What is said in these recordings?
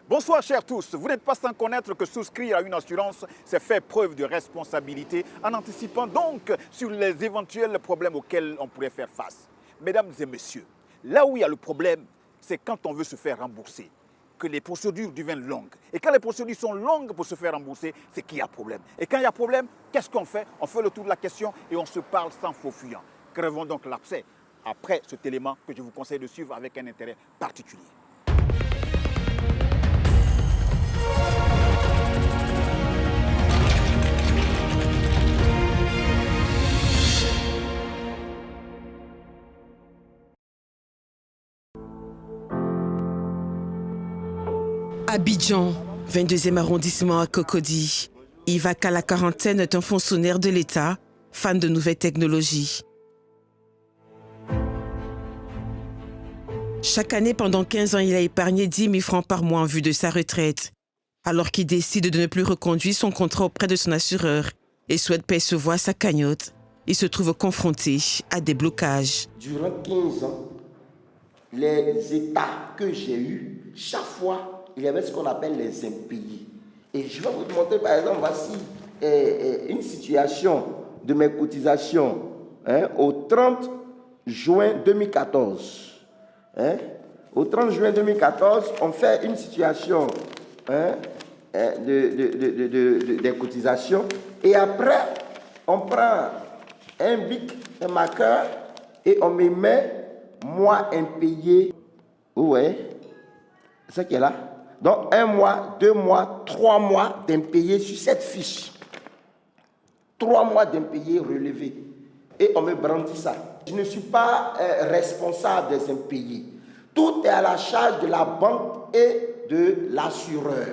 Bonsoir chers tous, vous n'êtes pas sans connaître que souscrire à une assurance, c'est faire preuve de responsabilité en anticipant donc sur les éventuels problèmes auxquels on pourrait faire face. Mesdames et messieurs, là où il y a le problème, c'est quand on veut se faire rembourser, que les procédures deviennent longues. Et quand les procédures sont longues pour se faire rembourser, c'est qu'il y a problème. Et quand il y a problème, qu'est-ce qu'on fait? On fait le tour de la question et on se parle sans faux fuyant. Crevons donc l'abcès après cet élément que je vous conseille de suivre avec un intérêt particulier. Abidjan, 22e arrondissement à Cocody. Yves Kala, quarantaine, est un fonctionnaire de l'État, fan de nouvelles technologies. Chaque année, pendant 15 ans, il a épargné 10 000 francs par mois en vue de sa retraite. Alors qu'il décide de ne plus reconduire son contrat auprès de son assureur et souhaite percevoir sa cagnotte, il se trouve confronté à des blocages. Durant 15 ans, les états que j'ai eus, chaque fois, il y avait ce qu'on appelle les impayés. Et je vais vous montrer, par exemple, voici une situation de mes cotisations au 30 juin 2014. Au 30 juin 2014, on fait une situation des cotisations. Et après, on prend un bic, un marqueur, et on me met mois impayé. Ouais, c'est ça qui est là. Donc, 1 mois, 2 mois, 3 mois d'impayés sur cette fiche. 3 mois d'impayés relevés. Et on me brandit ça. Je ne suis pas responsable des impayés. Tout est à la charge de la banque et de l'assureur.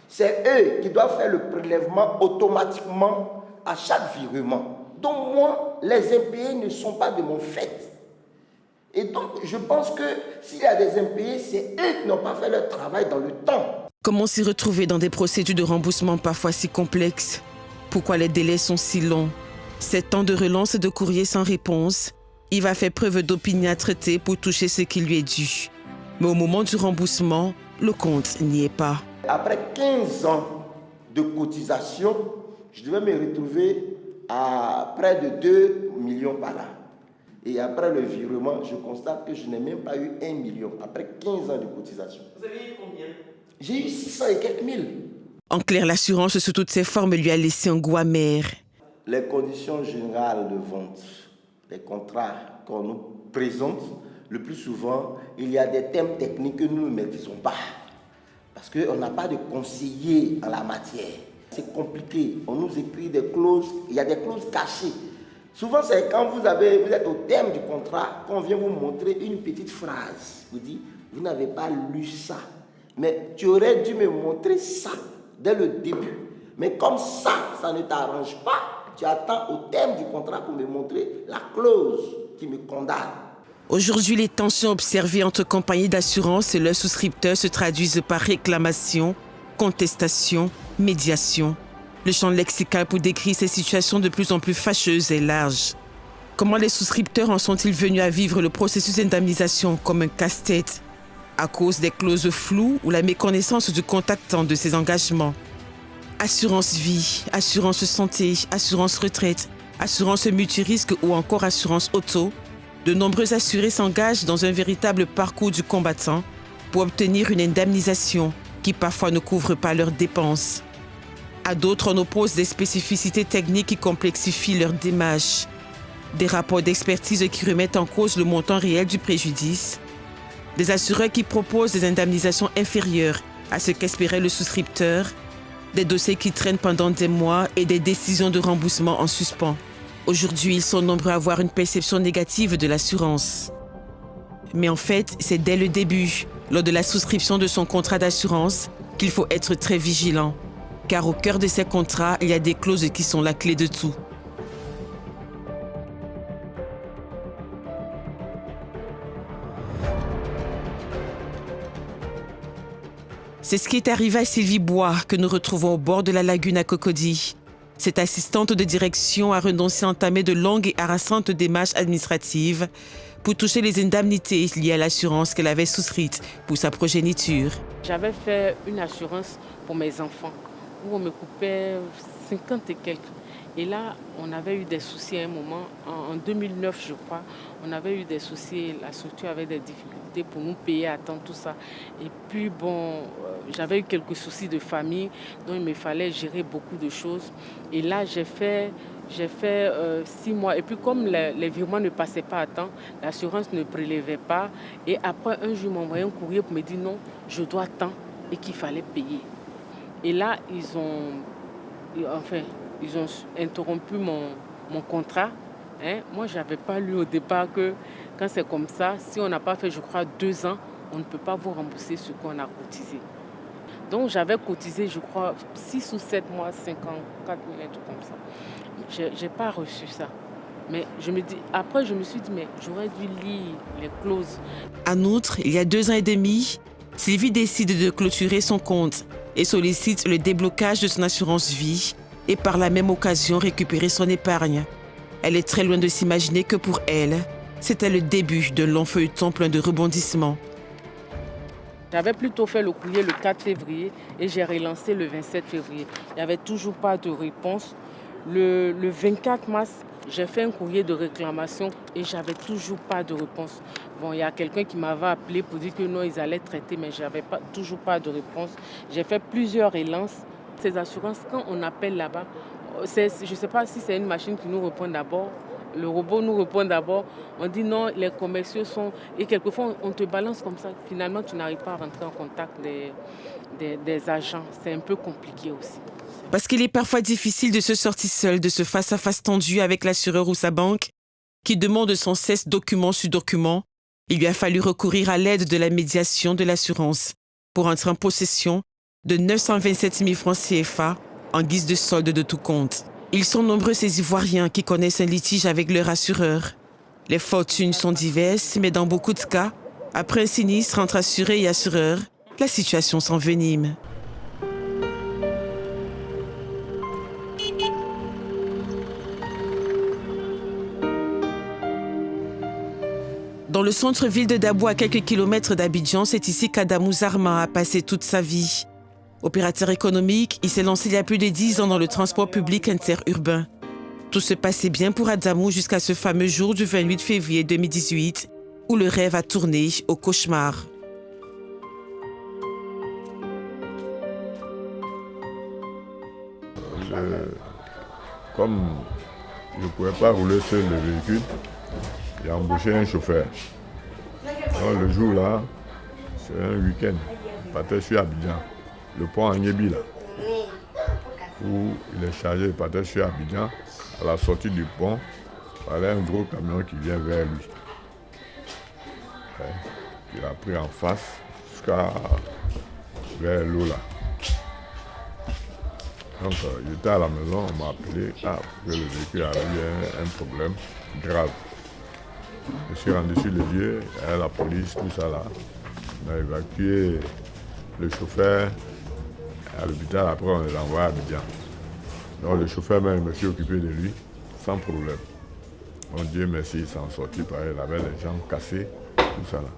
C'est eux qui doivent faire le prélèvement automatiquement à chaque virement. Donc, moi, les impayés ne sont pas de mon fait. Et donc, je pense que s'il y a des impayés, c'est eux qui n'ont pas fait leur travail dans le temps. Comment s'y retrouver dans des procédures de remboursement parfois si complexes? Pourquoi les délais sont si longs? 7 ans de relance et de courrier sans réponse, il va faire preuve d'opiniâtreté pour toucher ce qui lui est dû. Mais au moment du remboursement, le compte n'y est pas. Après 15 ans de cotisation, je devais me retrouver à près de 2 millions par là. Et après le virement, je constate que je n'ai même pas eu 1 million, après 15 ans de cotisation. Vous avez eu combien? J'ai eu 600 et quelques mille. En clair, l'assurance sous toutes ses formes lui a laissé un goût amer. Les conditions générales de vente, les contrats qu'on nous présente, le plus souvent, il y a des thèmes techniques que nous ne maîtrisons pas. Parce qu'on n'a pas de conseiller en la matière. C'est compliqué. On nous écrit des clauses, il y a des clauses cachées. Souvent, c'est quand vous êtes au terme du contrat qu'on vient vous montrer une petite phrase. Vous dites, vous n'avez pas lu ça. Mais tu aurais dû me montrer ça dès le début. Mais comme ça ne t'arrange pas, tu attends au terme du contrat pour me montrer la clause qui me condamne. Aujourd'hui, les tensions observées entre compagnies d'assurance et leurs souscripteurs se traduisent par réclamation, contestation, médiation. Le champ lexical pour décrire ces situations de plus en plus fâcheuses est large. Comment les souscripteurs en sont-ils venus à vivre le processus d'indemnisation comme un casse-tête à cause des clauses floues ou la méconnaissance du contactant de ses engagements? Assurance vie, assurance santé, assurance retraite, assurance multirisque ou encore assurance auto, de nombreux assurés s'engagent dans un véritable parcours du combattant pour obtenir une indemnisation qui parfois ne couvre pas leurs dépenses. À d'autres, on oppose des spécificités techniques qui complexifient leur démarche, des rapports d'expertise qui remettent en cause le montant réel du préjudice, des assureurs qui proposent des indemnisations inférieures à ce qu'espérait le souscripteur, des dossiers qui traînent pendant des mois et des décisions de remboursement en suspens. Aujourd'hui, ils sont nombreux à avoir une perception négative de l'assurance. Mais en fait, c'est dès le début, lors de la souscription de son contrat d'assurance, qu'il faut être très vigilant. Car au cœur de ces contrats, il y a des clauses qui sont la clé de tout. C'est ce qui est arrivé à Sylvie Bois, que nous retrouvons au bord de la lagune à Cocody. Cette assistante de direction a renoncé à entamer de longues et harassantes démarches administratives pour toucher les indemnités liées à l'assurance qu'elle avait souscrite pour sa progéniture. J'avais fait une assurance pour mes enfants où on me coupait 50 et quelques. Et là, on avait eu des soucis à un moment. En 2009, je crois, on avait eu des soucis. La structure avait des difficultés pour nous payer à temps, tout ça. Et puis, bon, j'avais eu quelques soucis de famille, donc il me fallait gérer beaucoup de choses. Et là, j'ai fait 6 mois. Et puis, comme les virements ne passaient pas à temps, l'assurance ne prélevait pas. Et après, un jour, ils m'ont envoyé un courrier pour me dire non, je dois tant et qu'il fallait payer. Et là, ils ont interrompu mon contrat. Moi, je n'avais pas lu au départ que quand c'est comme ça, si on n'a pas fait, je crois, 2 ans, on ne peut pas vous rembourser ce qu'on a cotisé. Donc, j'avais cotisé, je crois, 6 ou 7 mois, 54 000, un truc comme ça. Je n'ai pas reçu ça. Mais après, je me suis dit, mais j'aurais dû lire les clauses. En outre, il y a 2 ans et demi, Sylvie décide de clôturer son compte et sollicite le déblocage de son assurance vie et par la même occasion récupérer son épargne. Elle est très loin de s'imaginer que pour elle, c'était le début d'un long feuilleton plein de rebondissements. J'avais plutôt fait le courrier le 4 février et j'ai relancé le 27 février. Il n'y avait toujours pas de réponse. Le 24 mars, j'ai fait un courrier de réclamation et j'avais toujours pas de réponse. Bon, il y a quelqu'un qui m'avait appelé pour dire que non, ils allaient traiter, mais j'avais toujours pas de réponse. J'ai fait plusieurs relances. Ces assurances, quand on appelle là-bas, je ne sais pas si c'est une machine qui nous répond d'abord. Le robot nous répond d'abord. On dit non, les commerciaux sont... Et quelquefois, on te balance comme ça. Finalement, tu n'arrives pas à rentrer en contact des agents. C'est un peu compliqué aussi. Parce qu'il est parfois difficile de se sortir seul de ce face-à-face tendu avec l'assureur ou sa banque qui demande sans cesse document sur document. Il lui a fallu recourir à l'aide de la médiation de l'assurance pour entrer en possession de 927 000 francs CFA en guise de solde de tout compte. Ils sont nombreux ces Ivoiriens qui connaissent un litige avec leur assureur. Les fortunes sont diverses, mais dans beaucoup de cas, après un sinistre entre assuré et assureur, la situation s'envenime. Dans le centre-ville de Dabo, à quelques kilomètres d'Abidjan, c'est ici qu'Adamou Zarma a passé toute sa vie. Opérateur économique, il s'est lancé il y a plus de 10 ans dans le transport public interurbain. Tout se passait bien pour Adamou jusqu'à ce fameux jour du 28 février 2018, où le rêve a tourné au cauchemar. Comme je ne pouvais pas rouler seul le véhicule, j'ai embauché un chauffeur. Alors, le jour-là, c'est un week-end. Je partais sur Abidjan, le pont Agnébi, là, où il est chargé, il partait sur Abidjan. À la sortie du pont, il y a un gros camion qui vient vers lui. Il a pris en face jusqu'à vers l'eau là. Donc j'étais à la maison, on m'a appelé que le véhicule avait eu un problème grave. Je suis rendu sur le lieu, il y a la police, tout ça là. On a évacué le chauffeur à l'hôpital, après on l'a envoyé à Abidjan. Donc le chauffeur même, je me suis occupé de lui, sans problème. Bon Dieu merci, il s'en sortit pareil, il avait les jambes cassées, tout ça là.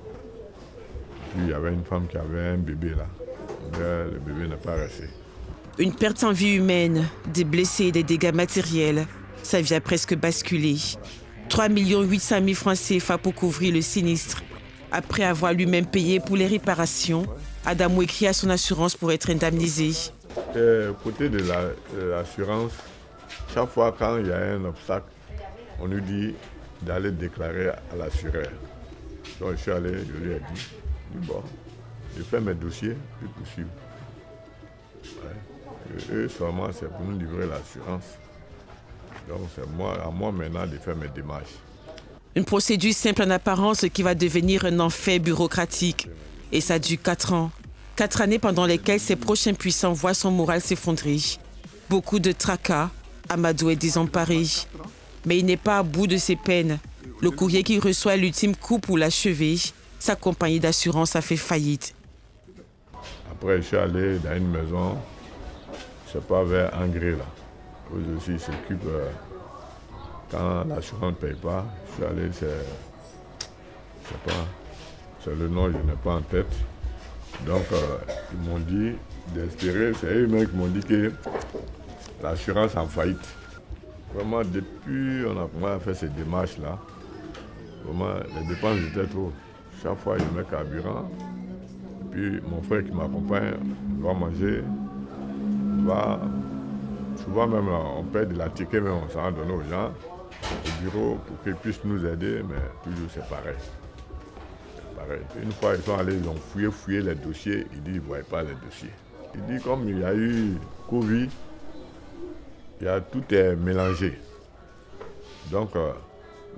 Puis il y avait une femme qui avait un bébé là. Le bébé n'est pas resté. Une perte en vie humaine, des blessés et des dégâts matériels. Sa vie a presque basculé. 3 800 000 francs CFA pour couvrir le sinistre. Après avoir lui-même payé pour les réparations, Adamou écrit à son assurance pour être indemnisé. Côté de l'assurance, chaque fois quand il y a un obstacle, on nous dit d'aller déclarer à l'assureur. Donc je suis allé, je lui ai dit, bon, je fais mes dossiers, puis poursuivre. Ouais. Eux seulement, c'est pour nous livrer l'assurance. Donc c'est à moi maintenant de faire mes démarches. Une procédure simple en apparence qui va devenir un enfer bureaucratique. Et ça dure 4 ans. 4 années pendant lesquelles ses proches impuissants voient son moral s'effondrer. Beaucoup de tracas, Amadou est désemparé. Mais il n'est pas à bout de ses peines. Le courrier qu'il reçoit est l'ultime coup pour l'achever. Sa compagnie d'assurance a fait faillite. Après, je suis allé dans une maison, je ne sais pas, vers Angré, là, où ils s'occupent quand l'assurance ne paye pas. Je suis allé, je sais pas, c'est le nom, je n'ai pas en tête. Donc, ils m'ont dit d'espérer, c'est eux-mêmes qui m'ont dit que l'assurance en faillite. Vraiment, depuis on a commencé à faire ces démarches-là, vraiment, les dépenses étaient trop. Chaque fois, il met carburant. Puis, mon frère qui m'accompagne va manger, va... Souvent même, on paie de la ticket, mais on s'en donne aux gens au bureau pour qu'ils puissent nous aider, mais toujours c'est pareil. Pareil. Une fois, ils sont allés, ils ont fouillé les dossiers. Ils disent qu'ils ne voyaient pas les dossiers. Ils disent comme il y a eu Covid, tout est mélangé. Donc,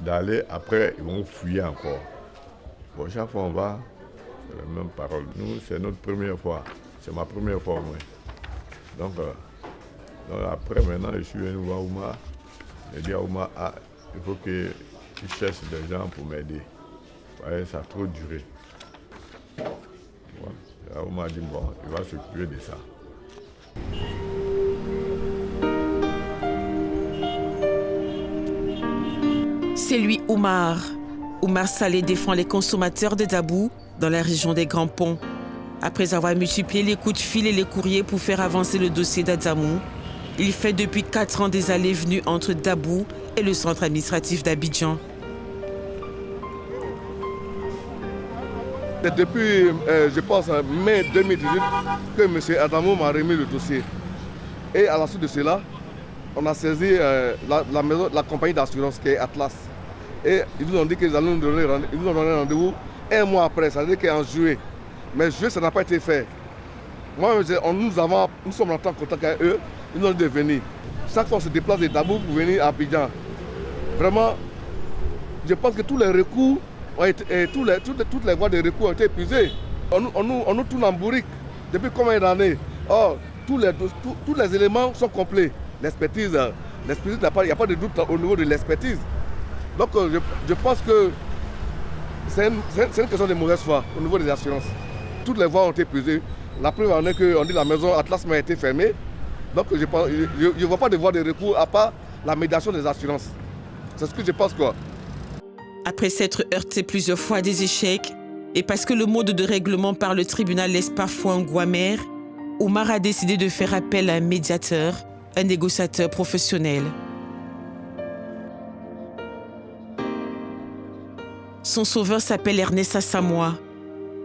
d'aller après, ils vont fouiller encore. Bon, chaque fois, on va, c'est la même parole. Nous, c'est notre première fois. C'est ma première fois au moins. Donc après, maintenant, je suis venu voir Oumar. J'ai dit à Oumar, il faut qu'il cherche des gens pour m'aider. Ouais, ça a trop duré. Bon. Oumar a dit, bon, il va s'occuper de ça. C'est lui, Oumar. Oumar Saleh défend les consommateurs de Dabou dans la région des Grands Ponts. Après avoir multiplié les coups de fil et les courriers pour faire avancer le dossier d'Adzamou, il fait depuis 4 ans des allées-venues entre Dabou et le centre administratif d'Abidjan. C'est depuis, je pense, mai 2018 que M. Adamou m'a remis le dossier. Et à la suite de cela, on a saisi la compagnie d'assurance qui est Atlas. Et ils nous ont dit qu'ils allaient nous donner rendez-vous 1 mois après, c'est-à-dire qu'en juillet. Mais juillet, ça n'a pas été fait. Moi, nous sommes en contact avec eux, ils nous ont dit de venir. Chaque fois, on se déplace de Dabou pour venir à Abidjan. Vraiment, je pense que tous les recours ont été, toutes les voies de recours ont été épuisées. On nous tourne en bourrique depuis combien d'années? Or, tous les éléments sont complets. L'expertise, il n'y a pas de doute au niveau de l'expertise. Donc, je pense que c'est une question de mauvaise foi au niveau des assurances. Toutes les voies ont été épuisées. La preuve en est qu'on dit que la maison Atlas a été fermée. Donc, je ne vois pas de voie de recours à part la médiation des assurances. C'est ce que je pense, quoi. Après s'être heurté plusieurs fois à des échecs, et parce que le mode de règlement par le tribunal laisse parfois un goût amer, Oumar a décidé de faire appel à un médiateur, un négociateur professionnel. Son sauveur s'appelle Ernest Assamoah.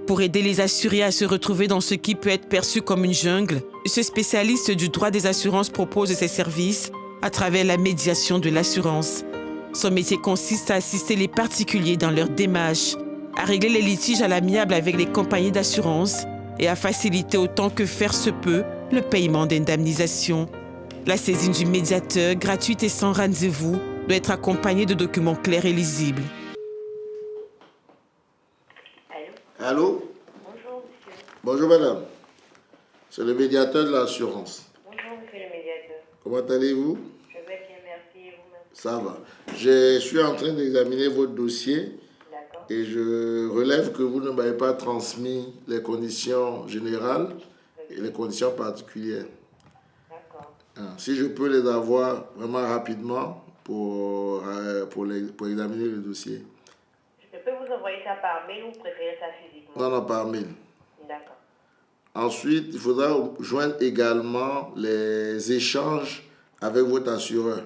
Pour aider les assurés à se retrouver dans ce qui peut être perçu comme une jungle, ce spécialiste du droit des assurances propose ses services à travers la médiation de l'assurance. Son métier consiste à assister les particuliers dans leurs démarches, à régler les litiges à l'amiable avec les compagnies d'assurance et à faciliter autant que faire se peut le paiement d'indemnisation. La saisine du médiateur, gratuite et sans rendez-vous, doit être accompagnée de documents clairs et lisibles. Allô? Bonjour, monsieur. Bonjour, madame. C'est le médiateur de l'assurance. Bonjour, monsieur le médiateur. Comment allez-vous? Je vais bien, merci. Et vous-même? Ça va. Je suis en train d'examiner votre dossier D'accord. et je relève que vous ne m'avez pas transmis les conditions générales et les conditions particulières. D'accord. Si je peux les avoir vraiment rapidement pour examiner le dossier. Je peux vous envoyer ça par mail ou vous préférez ça physiquement? Non, par mail. D'accord. Ensuite, il faudra joindre également les échanges avec votre assureur.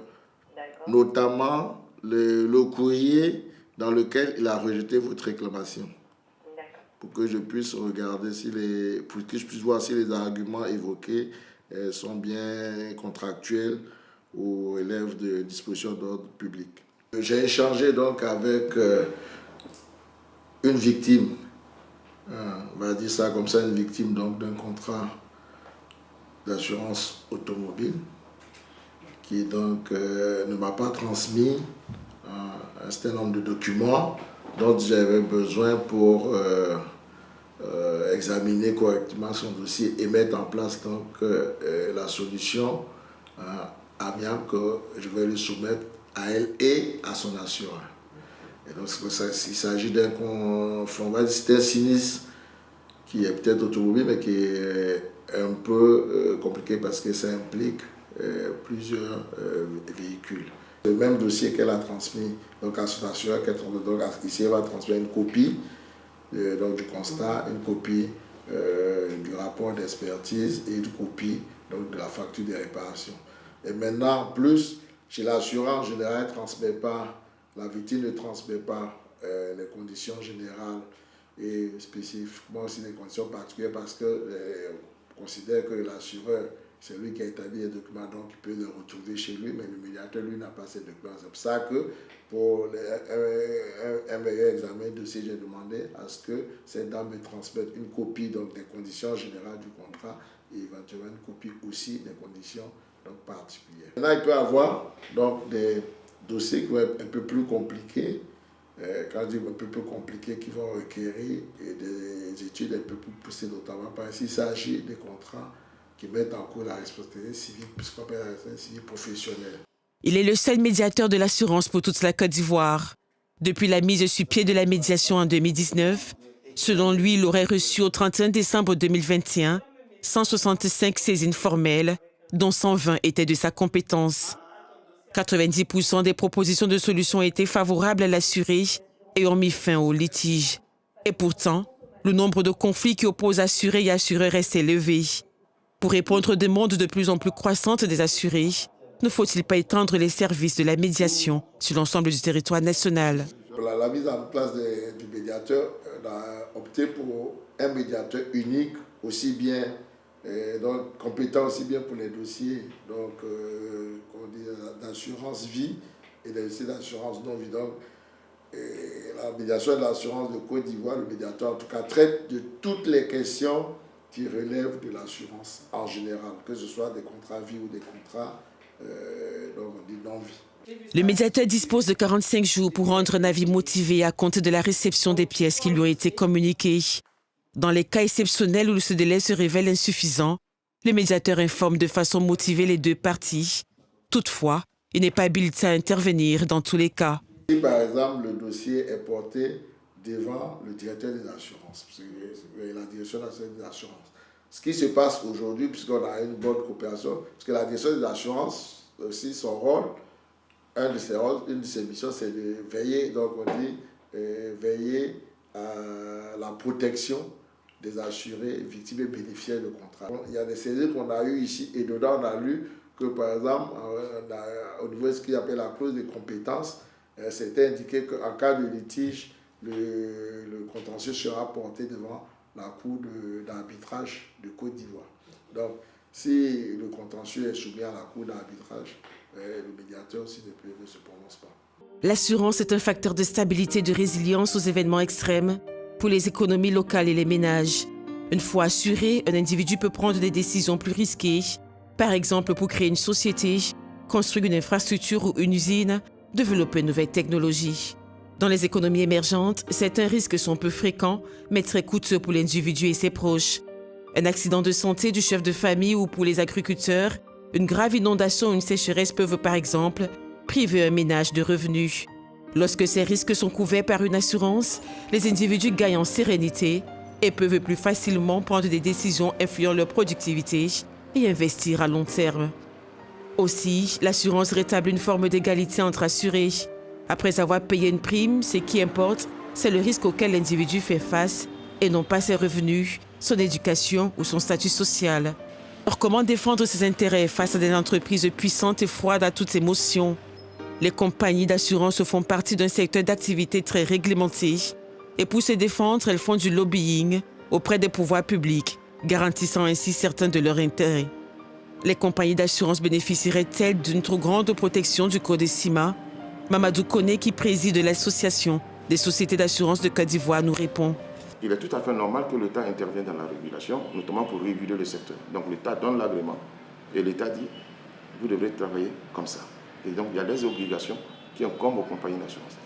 D'accord. Notamment le courrier dans lequel il a rejeté votre réclamation. D'accord. Pour que je puisse regarder pour que je puisse voir si les arguments évoqués sont bien contractuels ou relèvent de dispositions d'ordre public. J'ai échangé donc avec une victime, on va dire ça comme ça, une victime donc d'un contrat d'assurance automobile qui donc ne m'a pas transmis un certain nombre de documents dont j'avais besoin pour examiner correctement son dossier et mettre en place donc la solution amiable que je vais lui soumettre à elle et à son assureur. Et donc il s'agit d'un sinistre qui est peut-être automobile mais qui est un peu compliqué parce que ça implique plusieurs véhicules. Le même dossier qu'elle a transmis donc à son assureur, donc ici elle va transmettre une copie donc du constat, une copie du rapport d'expertise et une copie donc de la facture de réparation. Et maintenant, en plus, chez l'assureur en général, la victime ne transmet pas les conditions générales et spécifiquement aussi les conditions particulières parce que considère que l'assureur, c'est lui qui a établi les documents, donc il peut les retrouver chez lui, mais le médiateur, lui, n'a pas ces documents. C'est pour ça que pour un meilleur examen de dossier, j'ai demandé à ce que cette dame me transmette une copie donc, des conditions générales du contrat et éventuellement une copie aussi des conditions donc, particulières. Maintenant, il peut y avoir donc, des dossiers qui vont être un peu plus compliqués. Quand je dis un peu plus compliqués, qui vont requérir des études un peu plus poussées, notamment parce qu'il s'agit des contrats qui mettent en cause la responsabilité civile, puisqu'on appelle la responsabilité civile professionnelle. Il est le seul médiateur de l'assurance pour toute la Côte d'Ivoire. Depuis la mise sur pied de la médiation en 2019, selon lui, il aurait reçu au 31 décembre 2021 165 saisines formelles, dont 120 étaient de sa compétence. 90% des propositions de solutions étaient favorables à l'assuré et ont mis fin au litige. Et pourtant, le nombre de conflits qui opposent assurés et assureurs reste élevé. Pour répondre aux demandes de plus en plus croissantes des assurés, ne faut-il pas étendre les services de la médiation sur l'ensemble du territoire national? La mise en place du médiateur, on a opté pour un médiateur unique, aussi bien donc compétent aussi bien pour les dossiers d'assurance vie et les dossiers d'assurance non vie. Donc, la médiation de l'assurance de Côte d'Ivoire, le médiateur en tout cas traite de toutes les questions qui relèvent de l'assurance en général, que ce soit des contrats vie ou des contrats non-vie. Le médiateur dispose de 45 jours pour rendre un avis motivé à compte de la réception des pièces qui lui ont été communiquées. Dans les cas exceptionnels où ce délai se révèle insuffisant, le médiateur informe de façon motivée les deux parties. Toutefois, il n'est pas habilité à intervenir dans tous les cas. Si par exemple le dossier est porté devant le directeur des assurances, la direction nationale des assurances, ce qui se passe aujourd'hui, puisqu'on a une bonne coopération, parce que la direction des assurances, aussi son rôle, une de ses missions, c'est de veiller, donc on dit, veiller à la protection des assurés, victimes et bénéficiaires de contrats. Il y a des saisines qu'on a eues ici, et dedans on a lu que par exemple, au niveau de ce qu'il appelle la clause de compétence, c'était indiqué qu'en cas de litige, le contentieux sera porté devant la cour d'arbitrage de Côte d'Ivoire. Donc, si le contentieux est soumis à la cour d'arbitrage, le médiateur aussi ne se prononce pas. L'assurance est un facteur de stabilité et de résilience aux événements extrêmes pour les économies locales et les ménages. Une fois assuré, un individu peut prendre des décisions plus risquées, par exemple pour créer une société, construire une infrastructure ou une usine, développer une nouvelle technologie. Dans les économies émergentes, certains risques sont peu fréquents, mais très coûteux pour l'individu et ses proches. Un accident de santé du chef de famille ou pour les agriculteurs, une grave inondation ou une sécheresse peuvent par exemple priver un ménage de revenus. Lorsque ces risques sont couverts par une assurance, les individus gagnent en sérénité et peuvent plus facilement prendre des décisions influant leur productivité et investir à long terme. Aussi, l'assurance rétablit une forme d'égalité entre assurés. Après avoir payé une prime, ce qui importe, c'est le risque auquel l'individu fait face et non pas ses revenus, son éducation ou son statut social. Alors comment défendre ses intérêts face à des entreprises puissantes et froides à toutes émotions? Les compagnies d'assurance font partie d'un secteur d'activité très réglementé et pour se défendre, elles font du lobbying auprès des pouvoirs publics, garantissant ainsi certains de leurs intérêts. Les compagnies d'assurance bénéficieraient-elles d'une trop grande protection du Code CIMA? Mamadou Koné, qui préside l'association des sociétés d'assurance de Côte d'Ivoire, nous répond. Il est tout à fait normal que l'État intervienne dans la régulation, notamment pour réguler le secteur. Donc l'État donne l'agrément et l'État dit, vous devrez travailler comme ça. Et donc il y a des obligations qui incombent aux compagnies d'assurance.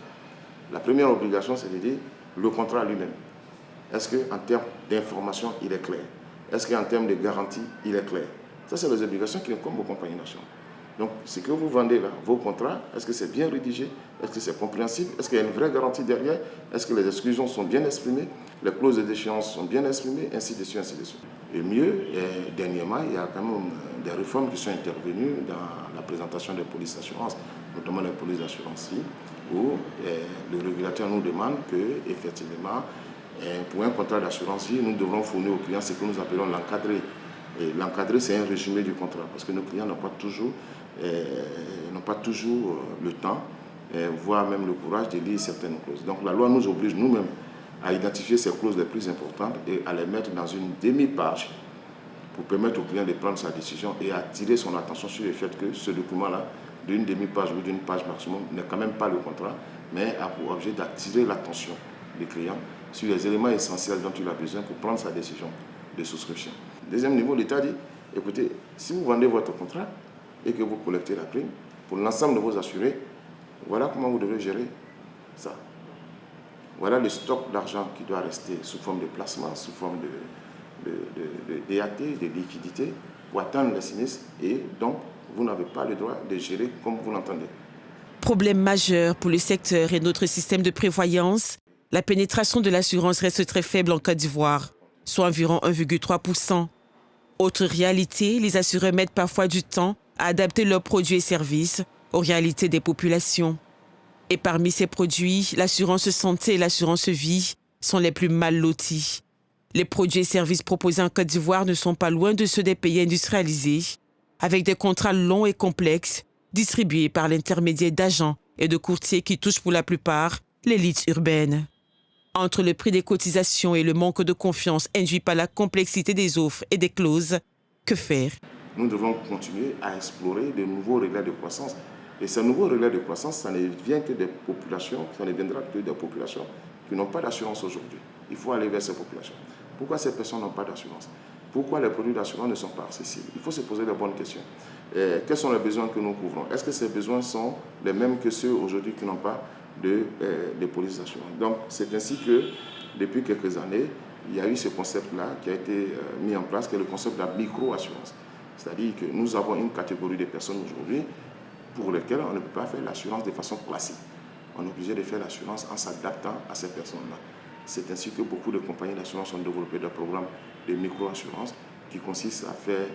La première obligation, c'est de dire le contrat lui-même. Est-ce qu'en termes d'information, il est clair? Est-ce qu'en termes de garantie, il est clair? Ça, c'est les obligations qui incombent aux compagnies d'assurance. Donc, ce que vous vendez là, vos contrats, est-ce que c'est bien rédigé? Est-ce que c'est compréhensible? Est-ce qu'il y a une vraie garantie derrière? Est-ce que les exclusions sont bien exprimées? Les clauses de déchéance sont bien exprimées? Ainsi de suite, ainsi de suite. Et mieux, dernièrement, il y a quand même des réformes qui sont intervenues dans la présentation des polices d'assurance. notamment les polices d'assurance, où le régulateur nous demande que, effectivement, pour un contrat d'assurance vie, nous devrons fournir aux clients ce que nous appelons l'encadré. Et l'encadré, c'est un résumé du contrat, parce que nos clients n'ont pas toujours le temps, voire même le courage de lire certaines clauses. Donc la loi nous oblige nous-mêmes à identifier ces clauses les plus importantes et à les mettre dans une demi-page pour permettre au client de prendre sa décision et attirer son attention sur le fait que ce document-là, d'une demi-page ou d'une page maximum, n'est quand même pas le contrat, mais a pour objet d'attirer l'attention du client sur les éléments essentiels dont il a besoin pour prendre sa décision de souscription. Deuxième niveau, l'État dit, écoutez, si vous vendez votre contrat et que vous collectez la prime, pour l'ensemble de vos assurés, voilà comment vous devez gérer ça. Voilà le stock d'argent qui doit rester sous forme de placement, sous forme de DAT, de liquidité, pour atteindre les sinistres, et donc vous n'avez pas le droit de gérer comme vous l'entendez. Problème majeur pour le secteur et notre système de prévoyance, la pénétration de l'assurance reste très faible en Côte d'Ivoire, soit environ 1,3%. Autre réalité, les assureurs mettent parfois du temps à adapter leurs produits et services aux réalités des populations. Et parmi ces produits, l'assurance santé et l'assurance vie sont les plus mal lotis. Les produits et services proposés en Côte d'Ivoire ne sont pas loin de ceux des pays industrialisés, avec des contrats longs et complexes distribués par l'intermédiaire d'agents et de courtiers qui touchent pour la plupart l'élite urbaine. Entre le prix des cotisations et le manque de confiance induit par la complexité des offres et des clauses, que faire? Nous devons continuer à explorer de nouveaux relais de croissance. Et ces nouveaux relais de croissance, ça ne vient que des populations, ça ne viendra que des populations qui n'ont pas d'assurance aujourd'hui. Il faut aller vers ces populations. Pourquoi ces personnes n'ont pas d'assurance? Pourquoi les produits d'assurance ne sont pas accessibles? Il faut se poser les bonnes questions. Quels sont les besoins que nous couvrons? Est-ce que ces besoins sont les mêmes que ceux aujourd'hui qui n'ont pas de police d'assurance? Donc, c'est ainsi que, depuis quelques années, il y a eu ce concept-là qui a été mis en place, qui est le concept de la micro-assurance. C'est-à-dire que nous avons une catégorie de personnes aujourd'hui pour lesquelles on ne peut pas faire l'assurance de façon classique. On est obligé de faire l'assurance en s'adaptant à ces personnes-là. C'est ainsi que beaucoup de compagnies d'assurance ont développé des programmes de micro-assurance qui consistent à faire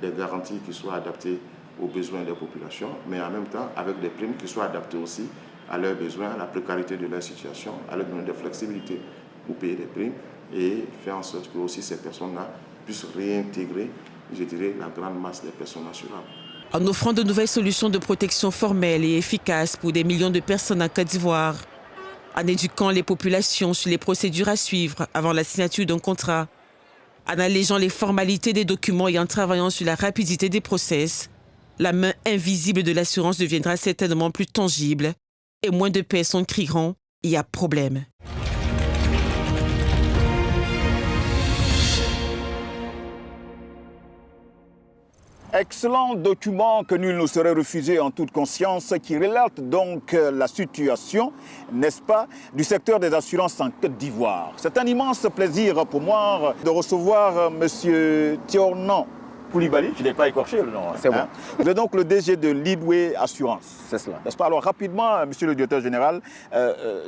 des garanties qui soient adaptées aux besoins des populations, mais en même temps avec des primes qui soient adaptées aussi à leurs besoins, à la précarité de leur situation, à leur donner de flexibilité pour payer des primes et faire en sorte que aussi ces personnes-là puissent réintégrer, je dirais, la grande masse des personnes assurables. En offrant de nouvelles solutions de protection formelles et efficaces pour des millions de personnes en Côte d'Ivoire, en éduquant les populations sur les procédures à suivre avant la signature d'un contrat, en allégeant les formalités des documents et en travaillant sur la rapidité des process, la main invisible de l'assurance deviendra certainement plus tangible et moins de personnes crieront « il y a problème ». Excellent document que nul ne saurait refuser en toute conscience, qui relate donc la situation, n'est-ce pas, du secteur des assurances en Côte d'Ivoire. C'est un immense plaisir pour moi de recevoir M. Tiornan Koulibaly, je n'ai pas écorché le nom. C'est bon. Vous êtes donc le DG de Leadway Assurance. C'est cela. N'est-ce pas? Alors rapidement, Monsieur le directeur général,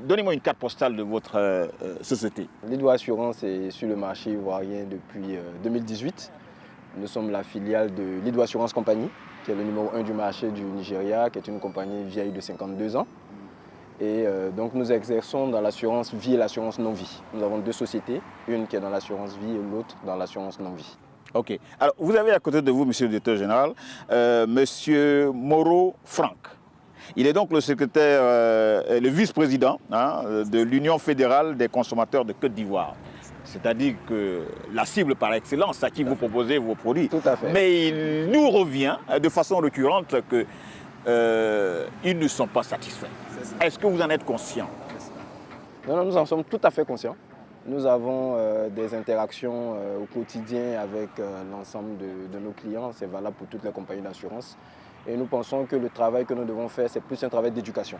donnez-moi une carte postale de votre société. Leadway Assurance est sur le marché ivoirien depuis 2018. Nous sommes la filiale de Leadway Assurance Compagnie, qui est le numéro 1 du marché du Nigeria, qui est une compagnie vieille de 52 ans. Et donc nous exerçons dans l'assurance vie et l'assurance non-vie. Nous avons deux sociétés, une qui est dans l'assurance vie et l'autre dans l'assurance non-vie. Ok. Alors vous avez à côté de vous, Monsieur le directeur général, Monsieur Moreau Franck. Il est donc le secrétaire, le vice-président de l'Union fédérale des consommateurs de Côte d'Ivoire. C'est-à-dire que la cible par excellence à qui vous proposez vos produits. Tout à fait. Mais il nous revient de façon récurrente qu'ils ne sont pas satisfaits. Est-ce que vous en êtes conscient? Non, nous en sommes tout à fait conscients. Nous avons des interactions au quotidien avec l'ensemble de nos clients. C'est valable pour toutes les compagnies d'assurance. Et nous pensons que le travail que nous devons faire, c'est plus un travail d'éducation.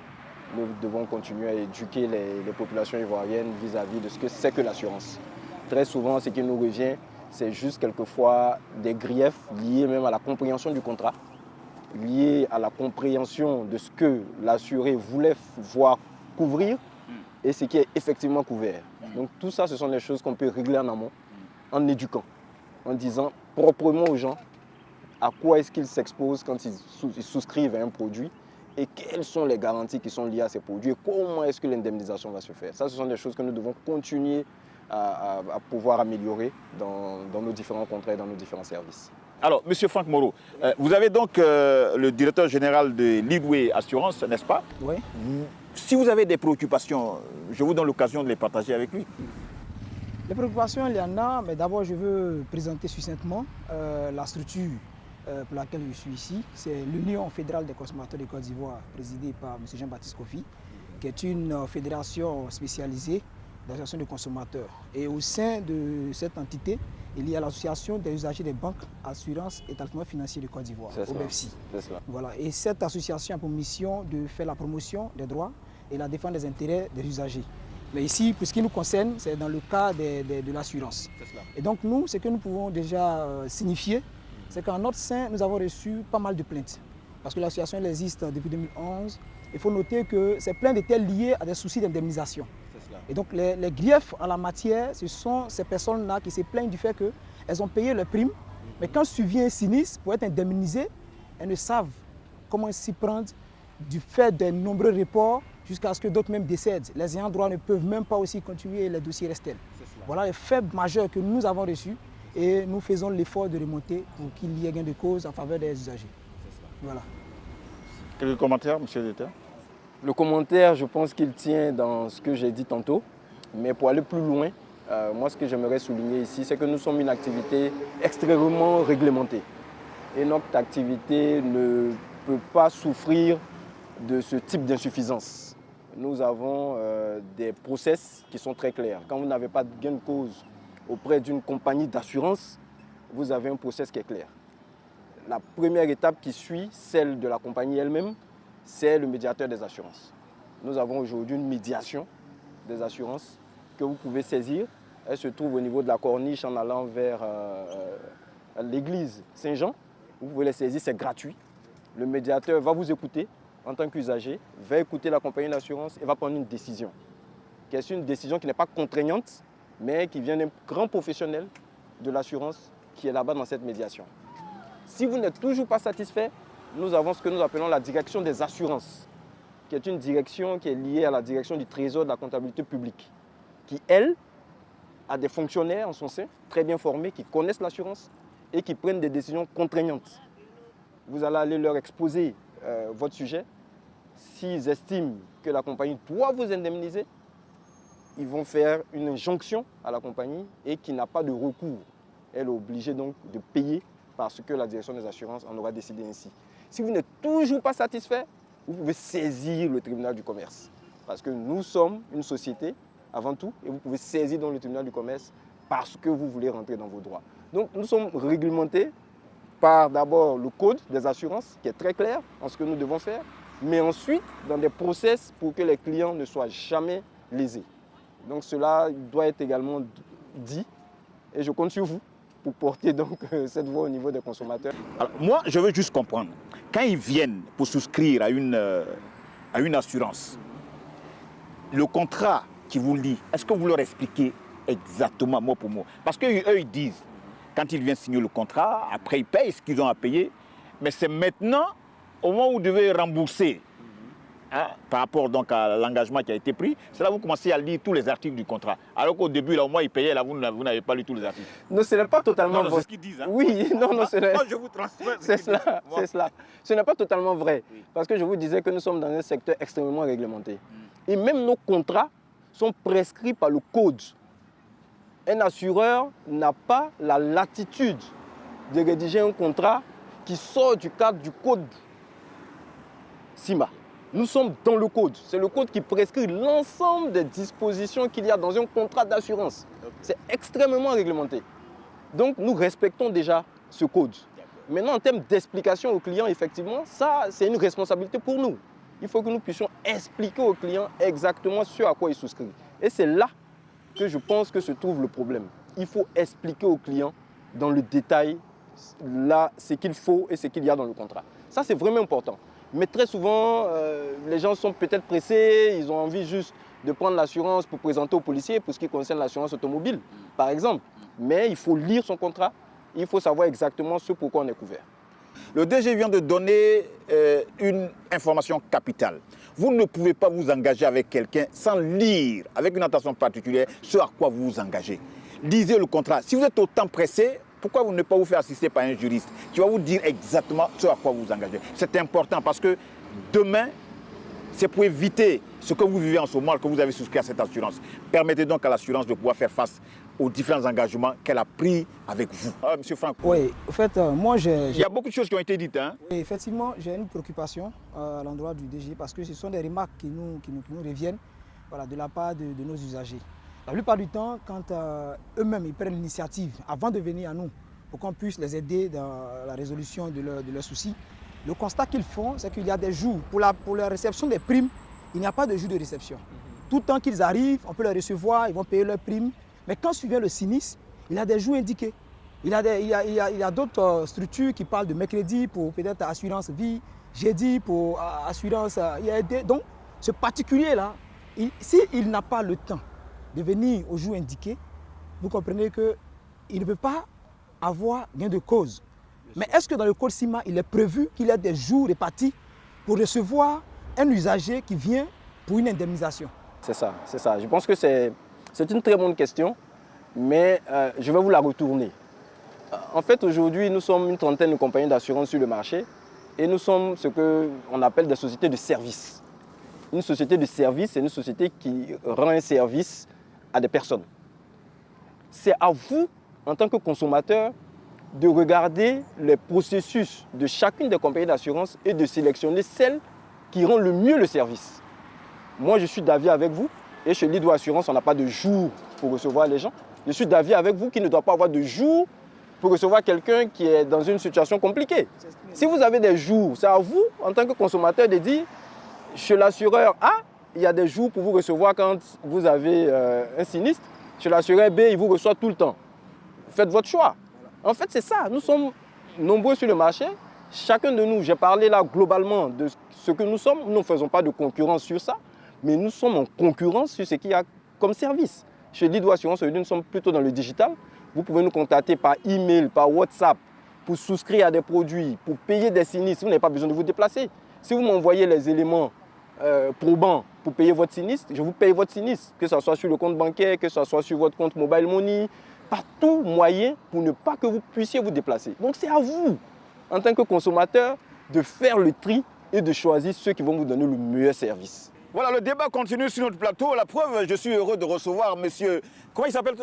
Nous devons continuer à éduquer les populations ivoiriennes vis-à-vis de ce que c'est que l'assurance. Très souvent, ce qui nous revient, c'est juste quelquefois des griefs liés même à la compréhension du contrat, liés à la compréhension de ce que l'assuré voulait voir couvrir et ce qui est effectivement couvert. Donc tout ça, ce sont des choses qu'on peut régler en amont, en éduquant, en disant proprement aux gens à quoi est-ce qu'ils s'exposent quand ils souscrivent à un produit et quelles sont les garanties qui sont liées à ces produits et comment est-ce que l'indemnisation va se faire. Ça, ce sont des choses que nous devons continuer à pouvoir améliorer dans nos différents contrats et dans nos différents services. Alors, Monsieur Franck Moreau, vous avez donc le directeur général de Leadway Assurance, n'est-ce pas? Oui. Si vous avez des préoccupations, je vous donne l'occasion de les partager avec lui. Les préoccupations, il y en a, mais d'abord, je veux présenter succinctement la structure pour laquelle je suis ici. C'est l'Union fédérale des consommateurs de Côte d'Ivoire, présidée par M. Jean-Baptiste Kofi, qui est une fédération spécialisée d'associations de consommateurs. Et au sein de cette entité, il y a l'association des usagers des banques, assurances et établissements financiers de Côte d'Ivoire, OBFSI. Voilà. Et cette association a pour mission de faire la promotion des droits et la défense des intérêts des usagers. Mais ici, pour ce qui nous concerne, c'est dans le cas de l'assurance. Et donc nous, ce que nous pouvons déjà signifier, c'est qu'en notre sein, nous avons reçu pas mal de plaintes. Parce que l'association elle existe depuis 2011. Il faut noter que ces plaintes étaient liées à des soucis d'indemnisation. Et donc les griefs en la matière, ce sont ces personnes-là qui se plaignent du fait qu'elles ont payé leurs primes, mais quand survient un sinistre pour être indemnisées, elles ne savent comment s'y prendre du fait des nombreux reports jusqu'à ce que d'autres même décèdent. Les ayants droit ne peuvent même pas aussi continuer, les dossiers restent tels. Voilà les faits majeurs que nous avons reçus et nous faisons l'effort de remonter pour qu'il y ait gain de cause en faveur des usagers. Voilà. Quelques commentaires, monsieur le directeur? Le commentaire, je pense qu'il tient dans ce que j'ai dit tantôt, mais pour aller plus loin, moi ce que j'aimerais souligner ici, c'est que nous sommes une activité extrêmement réglementée. Et notre activité ne peut pas souffrir de ce type d'insuffisance. Nous avons des process qui sont très clairs. Quand vous n'avez pas de gain de cause auprès d'une compagnie d'assurance, vous avez un process qui est clair. La première étape qui suit, celle de la compagnie elle-même, c'est le médiateur des assurances. Nous avons aujourd'hui une médiation des assurances que vous pouvez saisir. Elle se trouve au niveau de la corniche en allant vers l'église Saint-Jean. Vous pouvez les saisir, c'est gratuit. Le médiateur va vous écouter en tant qu'usager, va écouter la compagnie d'assurance et va prendre une décision. C'est une décision qui n'est pas contraignante, mais qui vient d'un grand professionnel de l'assurance qui est là-bas dans cette médiation. Si vous n'êtes toujours pas satisfait, nous avons ce que nous appelons la direction des assurances, qui est une direction qui est liée à la direction du Trésor de la comptabilité publique, qui, elle, a des fonctionnaires en son sein, très bien formés, qui connaissent l'assurance et qui prennent des décisions contraignantes. Vous allez aller leur exposer votre sujet. S'ils estiment que la compagnie doit vous indemniser, ils vont faire une injonction à la compagnie et qui n'a pas de recours. Elle est obligée donc de payer parce que la direction des assurances en aura décidé ainsi. Si vous n'êtes toujours pas satisfait, vous pouvez saisir le tribunal du commerce. Parce que nous sommes une société avant tout et vous pouvez saisir dans le tribunal du commerce parce que vous voulez rentrer dans vos droits. Donc nous sommes réglementés par d'abord le code des assurances qui est très clair en ce que nous devons faire, mais ensuite dans des process pour que les clients ne soient jamais lésés. Donc cela doit être également dit et je compte sur vous pour porter donc cette voix au niveau des consommateurs. Alors, moi, je veux juste comprendre. Quand ils viennent pour souscrire à une assurance, le contrat qui vous lie, est-ce que vous leur expliquez exactement mot pour mot? Parce qu'eux, ils disent, quand ils viennent signer le contrat, après ils payent ce qu'ils ont à payer, mais c'est maintenant, au moment où vous devez rembourser, par rapport donc à l'engagement qui a été pris, c'est là que vous commencez à lire tous les articles du contrat. Alors qu'au début, là, au moins, ils payaient, là, vous n'avez pas lu tous les articles. Non, ce n'est pas totalement vrai. C'est ce qu'ils disent. Hein? Oui, non, ce n'est pas. Moi, je vous transmets. C'est cela, c'est cela. Ce n'est pas totalement vrai. Oui. Parce que je vous disais que nous sommes dans un secteur extrêmement réglementé. Et même nos contrats sont prescrits par le code. Un assureur n'a pas la latitude de rédiger un contrat qui sort du cadre du code CIMA. Nous sommes dans le code. C'est le code qui prescrit l'ensemble des dispositions qu'il y a dans un contrat d'assurance. C'est extrêmement réglementé. Donc nous respectons déjà ce code. Maintenant, en termes d'explication aux clients, effectivement, ça, c'est une responsabilité pour nous. Il faut que nous puissions expliquer aux clients exactement ce à quoi ils souscrivent. Et c'est là que je pense que se trouve le problème. Il faut expliquer aux clients dans le détail là, ce qu'il faut et ce qu'il y a dans le contrat. Ça, c'est vraiment important. Mais très souvent, les gens sont peut-être pressés, ils ont envie juste de prendre l'assurance pour présenter aux policiers pour ce qui concerne l'assurance automobile, par exemple. Mais il faut lire son contrat, il faut savoir exactement ce pourquoi on est couvert. Le DG vient de donner une information capitale. Vous ne pouvez pas vous engager avec quelqu'un sans lire, avec une attention particulière, ce à quoi vous vous engagez. Lisez le contrat. Si vous êtes autant pressé, pourquoi vous ne pas vous faire assister par un juriste qui va vous dire exactement ce à quoi vous vous engagez? C'est important parce que demain, c'est pour éviter ce que vous vivez en ce moment, que vous avez souscrit à cette assurance. Permettez donc à l'assurance de pouvoir faire face aux différents engagements qu'elle a pris avec vous. Monsieur Franck. Oui, en fait, moi il y a beaucoup de choses qui ont été dites. Hein? Oui, effectivement, j'ai une préoccupation à l'endroit du DG parce que ce sont des remarques qui nous reviennent voilà, de la part de nos usagers. La plupart du temps, quand eux-mêmes ils prennent l'initiative avant de venir à nous pour qu'on puisse les aider dans la résolution de leurs soucis, le constat qu'ils font, c'est qu'il y a des jours, pour la réception des primes, il n'y a pas de jour de réception. Tout le temps qu'ils arrivent, on peut les recevoir, ils vont payer leurs primes. Mais quand survient le sinistre, il y a des jours indiqués. Il y a d'autres structures qui parlent de mercredi pour peut-être assurance vie, jeudi pour assurance IAD. Donc, ce particulier-là, s'il n'a pas le temps de venir au jour indiqué, vous comprenez qu'il ne peut pas avoir gain de cause. Mais est-ce que dans le code CIMA, il est prévu qu'il y ait des jours répartis pour recevoir un usager qui vient pour une indemnisation? C'est ça, c'est ça. Je pense que c'est une très bonne question, mais je vais vous la retourner. En fait, aujourd'hui, nous sommes une trentaine de compagnies d'assurance sur le marché et nous sommes ce qu'on appelle des sociétés de services. Une société de service, c'est une société qui rend un service à des personnes. C'est à vous, en tant que consommateur, de regarder les processus de chacune des compagnies d'assurance et de sélectionner celles qui rendent le mieux le service. Moi, je suis d'avis avec vous, et chez Lido Assurance, on n'a pas de jour pour recevoir les gens. Je suis d'avis avec vous qu'il ne doit pas avoir de jour pour recevoir quelqu'un qui est dans une situation compliquée. Si vous avez des jours, c'est à vous, en tant que consommateur, de dire, chez l'assureur A, il y a des jours pour vous recevoir quand vous avez un sinistre. Chez l'assureur B, il vous reçoit tout le temps. Faites votre choix. En fait, c'est ça. Nous sommes nombreux sur le marché. Chacun de nous, j'ai parlé là globalement de ce que nous sommes. Nous ne faisons pas de concurrence sur ça, mais nous sommes en concurrence sur ce qu'il y a comme service. Chez Lido Assurance, nous sommes plutôt dans le digital. Vous pouvez nous contacter par email, par WhatsApp, pour souscrire à des produits, pour payer des sinistres. Vous n'avez pas besoin de vous déplacer. Si vous m'envoyez les éléments probants pour payer votre sinistre, je vous paye votre sinistre, que ce soit sur le compte bancaire, que ce soit sur votre compte mobile money, par tout moyen pour ne pas que vous puissiez vous déplacer. Donc c'est à vous, en tant que consommateur, de faire le tri et de choisir ceux qui vont vous donner le meilleur service. Voilà, le débat continue sur notre plateau. La preuve, je suis heureux de recevoir monsieur... Comment il s'appelle?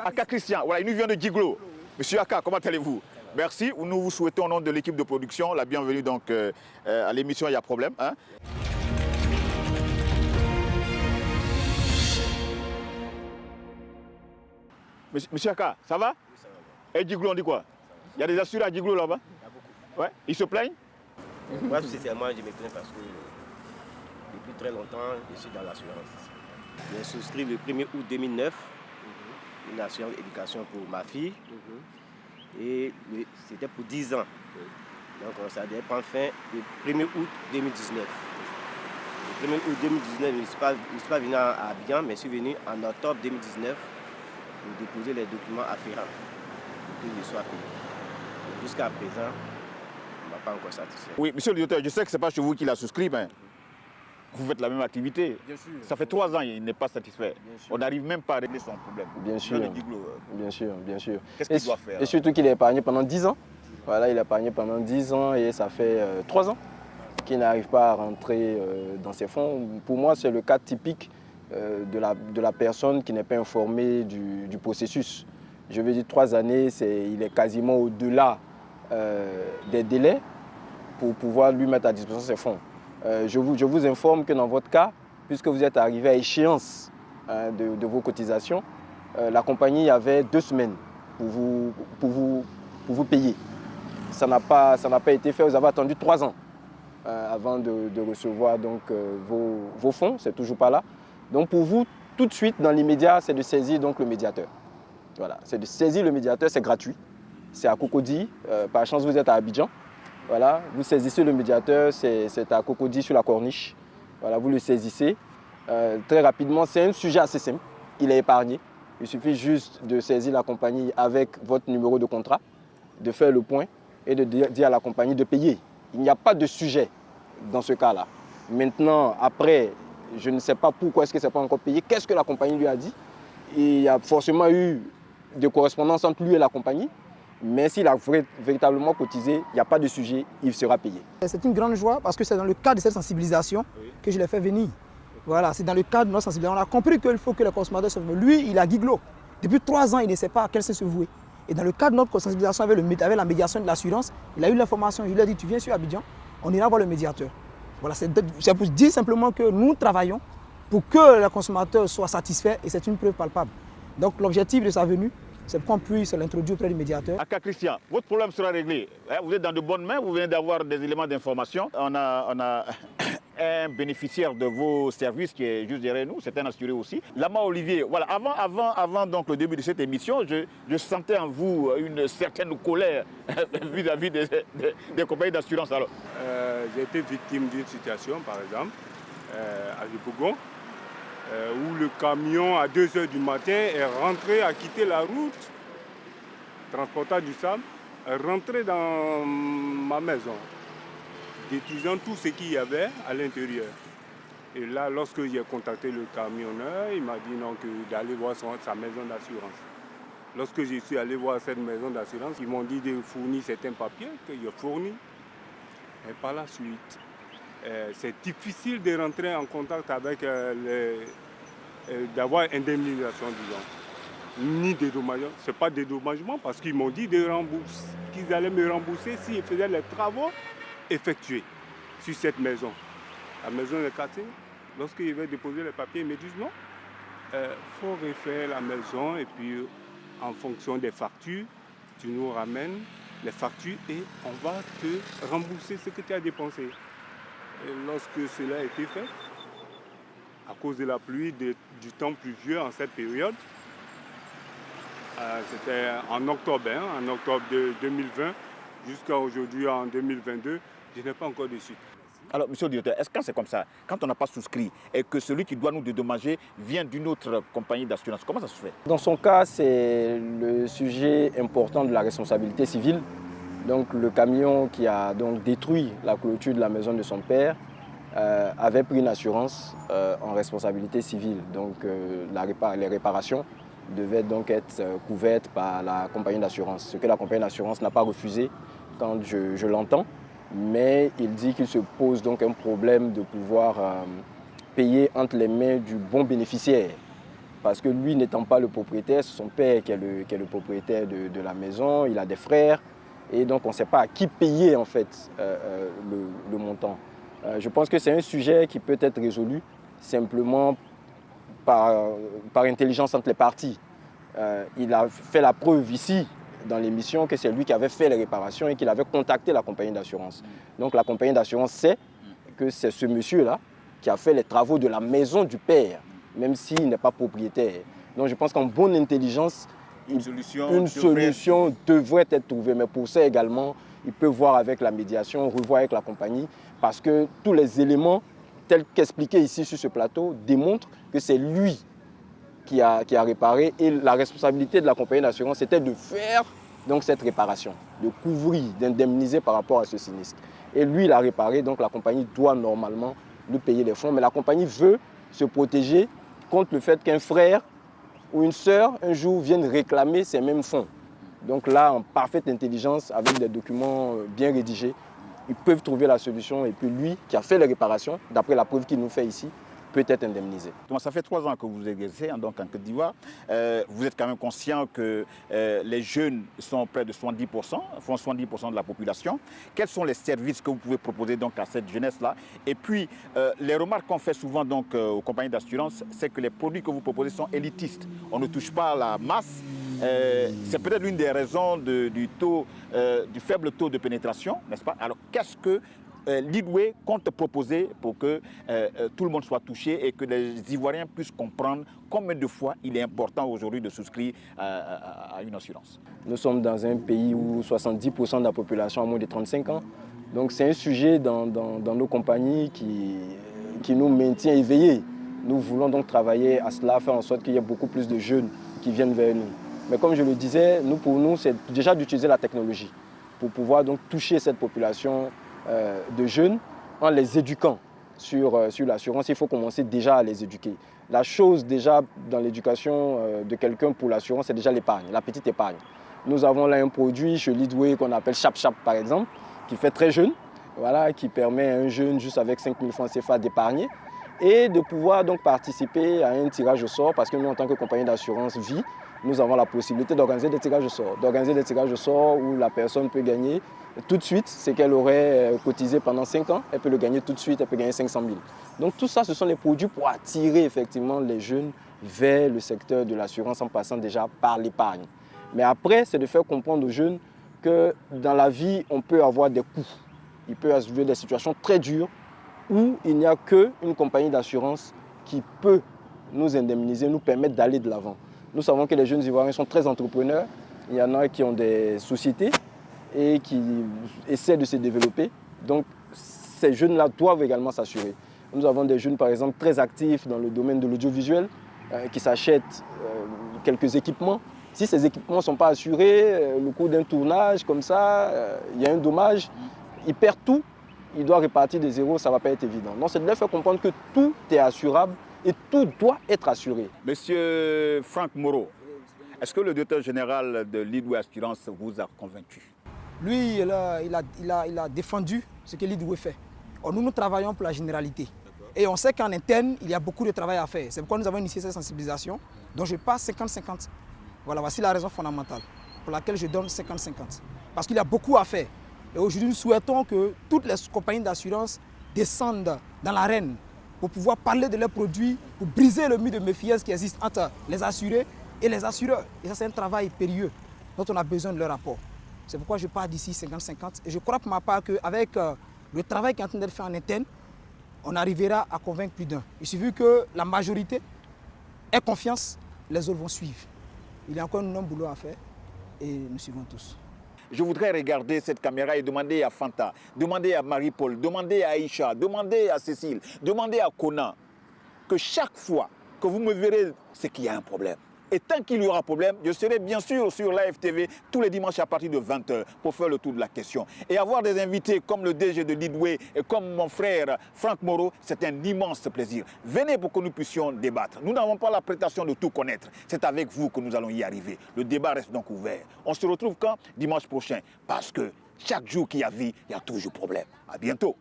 Aka Christian. Voilà, il nous vient de Djiglo. Monsieur Aka, comment allez-vous? Merci. Nous vous souhaitons au nom de l'équipe de production la bienvenue donc, à l'émission Il y a problème. Hein? Monsieur Aka, ça va? Oui, ça va. Et Djiglo, on dit quoi? Il y a des assurés à Djiglo là-bas? Il y a beaucoup. Ouais. Ils se plaignent? Moi, sincèrement, je me plains parce que depuis très longtemps, je suis dans l'assurance. J'ai souscrit le 1er août 2009 une assurance éducation pour ma fille. Et c'était pour 10 ans. Donc ça devait prendre fin le 1er août 2019. Le 1er août 2019, je ne suis pas venu à Abidjan, mais je suis venu en octobre 2019 pour déposer les documents afférents pour que je sois payé. Jusqu'à présent, on ne m'a pas encore satisfait. Oui, monsieur le docteur, je sais que ce n'est pas chez vous qu'il a souscrit, mais vous faites la même activité. Bien sûr. Ça fait 3 ans qu'il n'est pas satisfait. On n'arrive même pas à régler son problème. Bien sûr. Bien sûr, bien sûr. Qu'est-ce qu'il doit faire? Et surtout qu'il a épargné pendant 10 ans. Voilà, il a épargné pendant 10 ans et ça fait 3 ans qu'il n'arrive pas à rentrer dans ses fonds. Pour moi, c'est le cas typique de la personne qui n'est pas informée du processus. Je veux dire, 3 années, il est quasiment au-delà des délais pour pouvoir lui mettre à disposition ses fonds. Je vous informe que dans votre cas, puisque vous êtes arrivé à échéance de vos cotisations, la compagnie avait 2 semaines pour vous payer. Ça n'a pas été fait, vous avez attendu 3 ans avant de recevoir donc, vos fonds, c'est toujours pas là. Donc pour vous, tout de suite, dans l'immédiat, c'est de saisir donc, le médiateur. Voilà, c'est de saisir le médiateur, c'est gratuit. C'est à Cocody, par chance vous êtes à Abidjan. Voilà, vous saisissez le médiateur, c'est à Cocody sur la corniche. Voilà, vous le saisissez. Très rapidement, c'est un sujet assez simple. Il est épargné. Il suffit juste de saisir la compagnie avec votre numéro de contrat, de faire le point et de dire à la compagnie de payer. Il n'y a pas de sujet dans ce cas-là. Maintenant, après, je ne sais pas pourquoi est-ce que ce n'est pas encore payé. Qu'est-ce que la compagnie lui a dit? Il y a forcément eu des correspondances entre lui et la compagnie. Mais s'il a véritablement cotisé, il n'y a pas de sujet, il sera payé. C'est une grande joie parce que c'est dans le cadre de cette sensibilisation que je l'ai fait venir. Voilà, c'est dans le cadre de notre sensibilisation. On a compris qu'il faut que les consommateurs se vouent. Lui, il a guiglo. Depuis 3 ans, il ne sait pas à quel sens se vouer. Et dans le cadre de notre sensibilisation avec la médiation de l'assurance, il a eu l'information. Je lui ai dit, tu viens sur Abidjan, on ira voir le médiateur. Voilà, c'est pour dire simplement que nous travaillons pour que le consommateur soit satisfait et c'est une preuve palpable. Donc l'objectif de sa venue, c'est qu'on puisse l'introduire auprès du médiateur. Aka Christian, votre problème sera réglé. Vous êtes dans de bonnes mains, vous venez d'avoir des éléments d'information. On a un bénéficiaire de vos services qui est juste derrière nous, c'est un assuré aussi. Lama Olivier, voilà, avant donc, le début de cette émission, je sentais en vous une certaine colère vis-à-vis des compagnies d'assurance. J'ai été victime d'une situation, par exemple, à Djibougon, où le camion, à 2 h du matin, est rentré, a quitté la route, transportant du sable, est rentré dans ma maison, détruisant tout ce qu'il y avait à l'intérieur. Et là, lorsque j'ai contacté le camionneur, il m'a dit non, d'aller voir sa maison d'assurance. Lorsque je suis allé voir cette maison d'assurance, ils m'ont dit de fournir certains papiers que j'ai fournis. Et par la suite, c'est difficile de rentrer en contact avec d'avoir indemnisation, disons. Ni dédommagement. Ce n'est pas dédommagement parce qu'ils m'ont dit qu'ils allaient me rembourser s'ils faisaient les travaux effectués sur cette maison. La maison est cassée. Lorsqu'ils veulent déposer les papiers, ils me disent non. Il faut refaire la maison et puis en fonction des factures, tu nous ramènes les factures et on va te rembourser ce que tu as dépensé. Et lorsque cela a été fait, à cause de la pluie, du temps pluvieux en cette période, c'était en octobre, en octobre de 2020 jusqu'à aujourd'hui en 2022, je n'ai pas encore de suite. Alors, monsieur le directeur, est-ce que c'est comme ça, quand on n'a pas souscrit et que celui qui doit nous dédommager vient d'une autre compagnie d'assurance, comment ça se fait? Dans son cas, c'est le sujet important de la responsabilité civile. Donc le camion qui a donc détruit la clôture de la maison de son père avait pris une assurance en responsabilité civile. Donc les réparations devaient donc être couvertes par la compagnie d'assurance. Ce que la compagnie d'assurance n'a pas refusé quand je l'entends. Mais il dit qu'il se pose donc un problème de pouvoir payer entre les mains du bon bénéficiaire. Parce que lui n'étant pas le propriétaire, c'est son père qui est le propriétaire de la maison, il a des frères. Et donc on ne sait pas à qui payer en fait le montant. Je pense que c'est un sujet qui peut être résolu simplement par intelligence entre les parties. Il a fait la preuve ici dans l'émission que c'est lui qui avait fait les réparations et qu'il avait contacté la compagnie d'assurance. Donc la compagnie d'assurance sait que c'est ce monsieur-là qui a fait les travaux de la maison du père, même s'il n'est pas propriétaire. Donc je pense qu'en bonne intelligence, une solution devrait être trouvée. Mais pour ça également, il peut voir avec la médiation, revoir avec la compagnie, parce que tous les éléments tels qu'expliqués ici sur ce plateau démontrent que c'est lui qui a réparé et la responsabilité de la compagnie d'assurance c'était de faire donc cette réparation, de couvrir, d'indemniser par rapport à ce sinistre. Et lui, il a réparé, donc la compagnie doit normalement lui payer les fonds, mais la compagnie veut se protéger contre le fait qu'un frère ou une sœur un jour vienne réclamer ces mêmes fonds. Donc là, en parfaite intelligence, avec des documents bien rédigés, ils peuvent trouver la solution et puis lui, qui a fait les réparations, d'après la preuve qu'il nous fait ici, peut être indemnisé. Donc, ça fait 3 ans que vous exercez donc, en Côte d'Ivoire. Vous êtes quand même conscient que les jeunes sont près de 70%, font 70% de la population. Quels sont les services que vous pouvez proposer donc, à cette jeunesse-là? Et puis, les remarques qu'on fait souvent donc, aux compagnies d'assurance, c'est que les produits que vous proposez sont élitistes. On ne touche pas à la masse. C'est peut-être l'une des raisons du faible taux de pénétration, n'est-ce pas? Alors, qu'est-ce que Leadway compte proposer pour que tout le monde soit touché et que les Ivoiriens puissent comprendre combien de fois il est important aujourd'hui de souscrire à une assurance? Nous sommes dans un pays où 70% de la population a moins de 35 ans. Donc c'est un sujet dans nos compagnies qui nous maintient éveillés. Nous voulons donc travailler à cela, faire en sorte qu'il y ait beaucoup plus de jeunes qui viennent vers nous. Mais comme je le disais, pour nous, c'est déjà d'utiliser la technologie. pour pouvoir donc toucher cette population de jeunes en les éduquant sur l'assurance. Il faut commencer déjà à les éduquer. La chose déjà dans l'éducation de quelqu'un pour l'assurance, c'est déjà l'épargne, la petite épargne. Nous avons là un produit chez Leadway qu'on appelle Chap Chap par exemple, qui fait très jeune, voilà, qui permet à un jeune juste avec 5 000 francs CFA d'épargner et de pouvoir donc participer à un tirage au sort, parce que nous en tant que compagnie d'assurance vie, nous avons la possibilité d'organiser des tirages au sort, où la personne peut gagner tout de suite ce qu'elle aurait cotisé pendant 5 ans, elle peut le gagner tout de suite, elle peut gagner 500 000. Donc tout ça, ce sont les produits pour attirer effectivement les jeunes vers le secteur de l'assurance en passant déjà par l'épargne. Mais après, c'est de faire comprendre aux jeunes que dans la vie, on peut avoir des coûts. Il peut arriver des situations très dures où il n'y a qu'une compagnie d'assurance qui peut nous indemniser, nous permettre d'aller de l'avant. Nous savons que les jeunes Ivoiriens sont très entrepreneurs. Il y en a qui ont des sociétés et qui essaient de se développer. Donc, ces jeunes-là doivent également s'assurer. Nous avons des jeunes, par exemple, très actifs dans le domaine de l'audiovisuel, qui s'achètent quelques équipements. Si ces équipements ne sont pas assurés, le coût d'un tournage comme ça, il y a un dommage, il perd tout, il doit repartir de zéro, ça ne va pas être évident. Donc, c'est de leur faire comprendre que tout est assurable et tout doit être assuré. Monsieur Franck Moreau, est-ce que le directeur général de Leadway Assurance vous a convaincu? Lui, il a défendu ce que Leadway fait. Or, nous travaillons pour la généralité. Et on sait qu'en interne, il y a beaucoup de travail à faire. C'est pourquoi nous avons initié cette sensibilisation, dont je passe 50-50. Voilà, voici la raison fondamentale pour laquelle je donne 50-50. Parce qu'il y a beaucoup à faire. Et aujourd'hui, nous souhaitons que toutes les compagnies d'assurance descendent dans l'arène pour pouvoir parler de leurs produits, pour briser le mur de méfiance qui existe entre les assurés et les assureurs. Et ça, c'est un travail périlleux dont on a besoin de leur rapport. C'est pourquoi je pars d'ici 50-50. Et je crois pour ma part qu'avec le travail qui est en train d'être fait en interne, on arrivera à convaincre plus d'un. Il suffit que la majorité ait confiance, les autres vont suivre. Il y a encore un énorme boulot à faire et nous suivons tous. Je voudrais regarder cette caméra et demander à Fanta, demander à Marie-Paul, demander à Aïcha, demander à Cécile, demander à Conan, que chaque fois que vous me verrez, c'est qu'il y a un problème. Et tant qu'il y aura problème, je serai bien sûr sur l'AFTV tous les dimanches à partir de 20h pour faire le tour de la question. Et avoir des invités comme le DG de Leadway et comme mon frère Franck Moreau, c'est un immense plaisir. Venez pour que nous puissions débattre. Nous n'avons pas la prétention de tout connaître. C'est avec vous que nous allons y arriver. Le débat reste donc ouvert. On se retrouve quand? Dimanche prochain. Parce que chaque jour qu'il y a vie, il y a toujours problème. À bientôt.